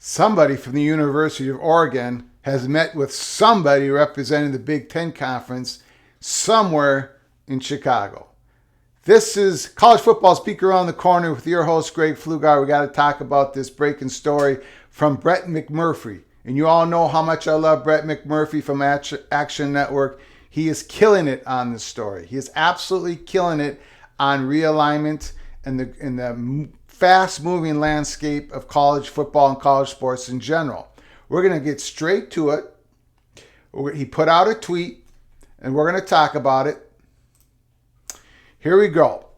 somebody from the University of Oregon has met with somebody representing the Big Ten Conference somewhere in Chicago. This is College Football's Peek Around the Corner with your host, Greg Pflugar. We got to talk about this breaking story from Brett McMurphy. And you all know how much I love Brett McMurphy from Action Network. He is killing it on this story. He is absolutely killing it on realignment and the fast-moving landscape of college football and college sports in general. We're going to get straight to it. He put out a tweet, and we're going to talk about it. Here we go.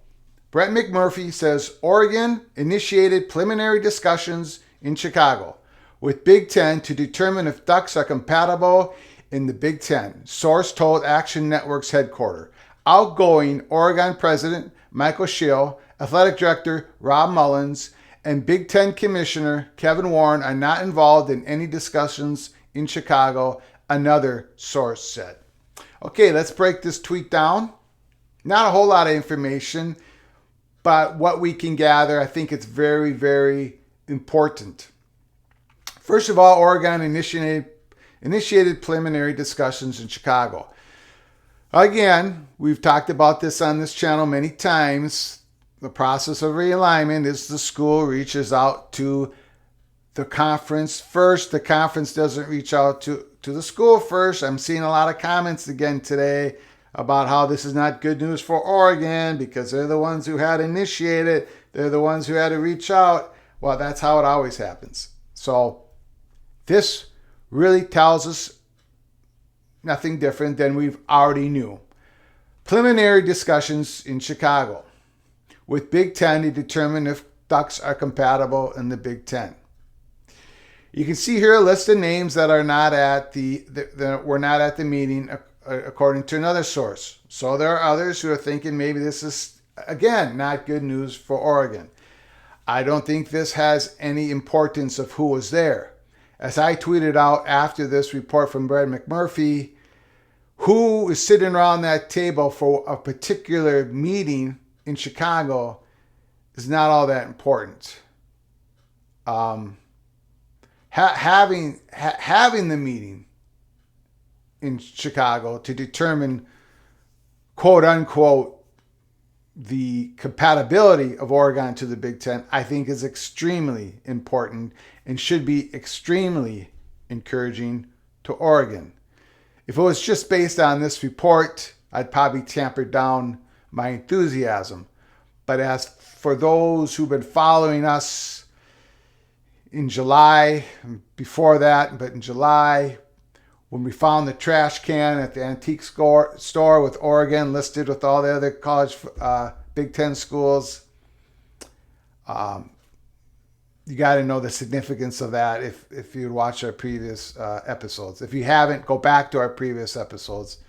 Brett McMurphy says, Oregon initiated preliminary discussions in Chicago with Big Ten to determine if Ducks are compatible in the Big Ten, source told Action Network's headquarters. Outgoing Oregon President Michael Schill, Athletic Director Rob Mullins, and Big Ten Commissioner Kevin Warren are not involved in any discussions in Chicago, another source said. Okay, let's break this tweet down. Not a whole lot of information, but what we can gather, I think it's very, very important. First of all, Oregon initiated preliminary discussions in Chicago. Again, we've talked about this on this channel many times. The process of realignment is the school reaches out to the conference first. The conference doesn't reach out to the school first. I'm seeing a lot of comments again today about how this is not good news for Oregon because they're the ones who had initiated. They're the ones who had to reach out. Well, that's how it always happens. So this really tells us nothing different than we've already knew. Preliminary discussions in Chicago with Big Ten to determine if Ducks are compatible in the Big Ten. You can see here a list of names that are not at were not at the meeting, according to another source. So there are others who are thinking maybe this is, again, not good news for Oregon. I don't think this has any importance of who was there. As I tweeted out after this report from Brett McMurphy, who is sitting around that table for a particular meeting in Chicago is not all that important. Having the meeting in Chicago to determine, quote unquote, the compatibility of Oregon to the Big Ten, I think is extremely important and should be extremely encouraging to Oregon. If it was just based on this report, I'd probably tamper down my enthusiasm. But as for those who've been following us in July, before that, but in July, when we found the trash can at the antique store with Oregon listed with all the other college Big Ten schools, you got to know the significance of that if you'd watch our previous episodes. If you haven't, go back to our previous episodes.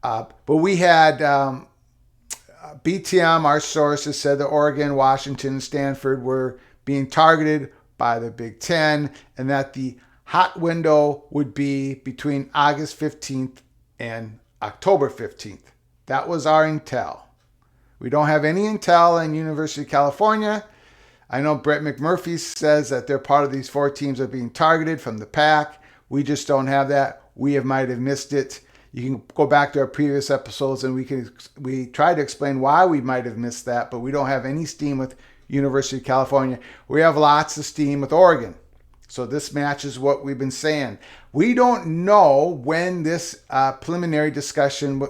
But we had BTM, our sources, said that Oregon, Washington, and Stanford were being targeted by the Big Ten and that the hot window would be between August 15th and October 15th. That was our intel. We don't have any intel in University of California. I know Brett McMurphy says that they're part of these 4 teams that are being targeted from the PAC. We just don't have that. We might have missed it. You can go back to our previous episodes and we try to explain why we might have missed that, but we don't have any steam with University of California. We have lots of steam with Oregon. So this matches what we've been saying. We don't know when this preliminary discussion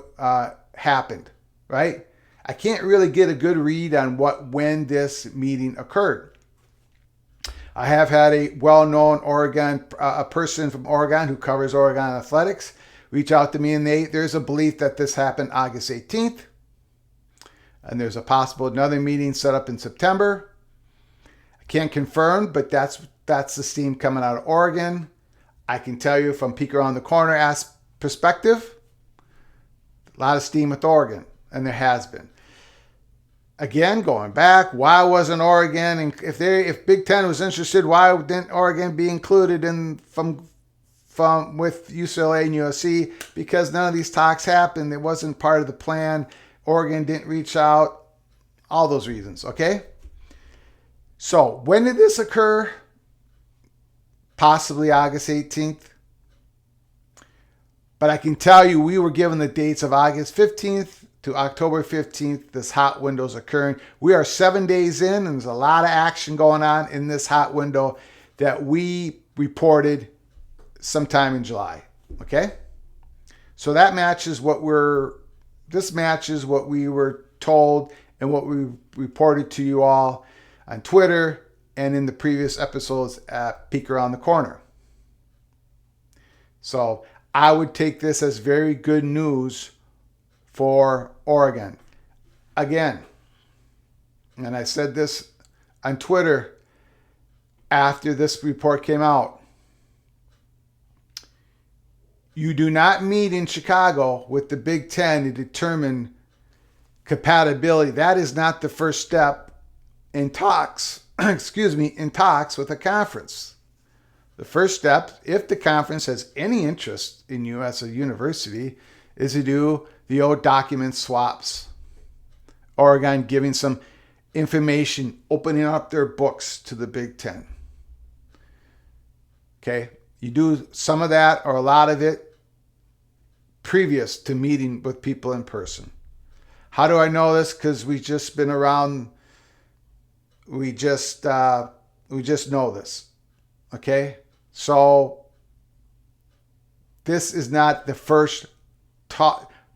happened, right? I can't really get a good read on when this meeting occurred. I have had a well-known a person from Oregon who covers Oregon athletics, reach out to me, and there's a belief that this happened August 18th, and there's a possible another meeting set up in September. I can't confirm, but that's the steam coming out of Oregon. I can tell you from Peek Around the Corner perspective, a lot of steam with Oregon, and there has been. Again, going back, why wasn't Oregon, and if Big Ten was interested, why didn't Oregon be included in with UCLA and USC? Because none of these talks happened. It wasn't part of the plan. Oregon didn't reach out. All those reasons, okay? So when did this occur? possibly August 18th. But I can tell you we were given the dates of August 15th to October 15th. This hot window is occurring. We are 7 days in, and there's a lot of action going on in this hot window that we reported sometime in July. Okay? So that matches this matches what we were told and what we reported to you all on Twitter and in the previous episodes at Peek Around the Corner. So I would take this as very good news for Oregon. Again, and I said this on Twitter after this report came out, you do not meet in Chicago with the Big Ten to determine compatibility. That is not the first step in talks, in talks with a conference. The first step, if the conference has any interest in you as a university, is to do the old document swaps. Oregon giving some information, opening up their books to the Big Ten. Okay? You do some of that or a lot of it previous to meeting with people in person. How do I know this? Because we've just been around. We just know this. Okay? So this is not the first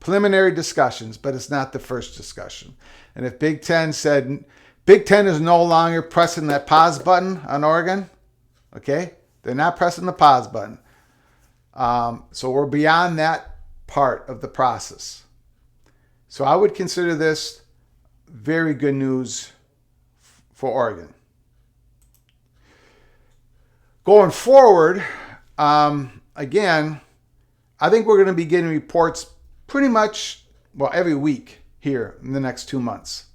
preliminary discussions, but it's not the first discussion. And if Big Ten said, Big Ten is no longer pressing that pause button on Oregon, okay? They're not pressing the pause button. So we're beyond that part of the process. So I would consider this very good news for Oregon. Going forward, again, I think we're going to be getting reports pretty much, every week here in the next 2 months.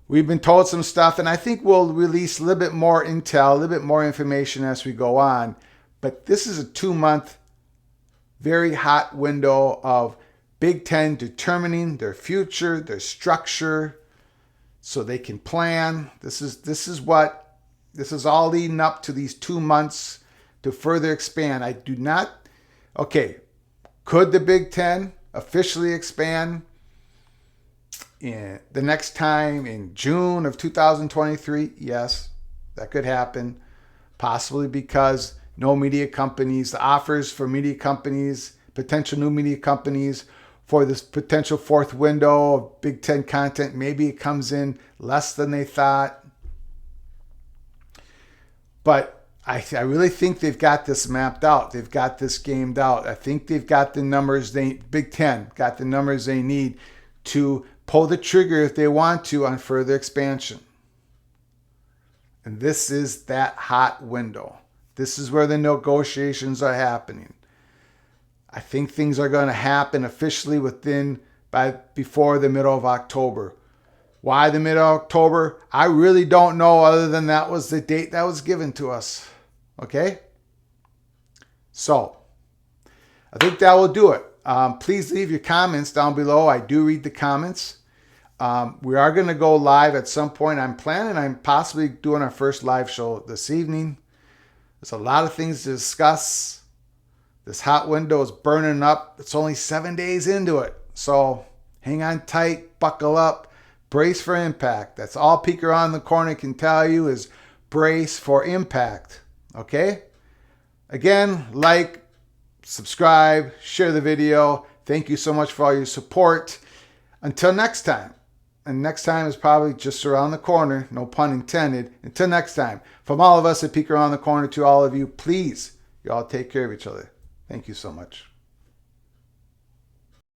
We've been told some stuff, and I think we'll release a little bit more intel, a little bit more information as we go on. But this is a 2-month, very hot window of Big Ten determining their future, their structure, so they can plan. This is all leading up to these 2 months to further expand. Could the Big Ten officially expand in the next time in June of 2023? Yes, that could happen. Possibly because no media companies, the offers for media companies, potential new media companies for this potential fourth window of Big Ten content, maybe it comes in less than they thought. But I really think they've got this mapped out. They've got this gamed out. I think they've got the numbers Big Ten got the numbers they need to pull the trigger if they want to on further expansion. And this is that hot window. This is where the negotiations are happening. I think things are going to happen officially before the middle of October. Why the middle of October? I really don't know, other than that was the date that was given to us. Okay? So, I think that will do it. Please leave your comments down below. I do read the comments. We are going to go live at some point. I'm possibly doing our first live show this evening. There's a lot of things to discuss. This hot window is burning up. It's only 7 days into it. So hang on tight, buckle up, brace for impact. That's all Peek Around the Corner can tell you is brace for impact. Okay? Again, like, subscribe, share the video. Thank you so much for all your support. Until next time. And next time is probably just around the corner. No pun intended. Until next time. From all of us at Peek Around the Corner to all of you, please, you all take care of each other. Thank you so much.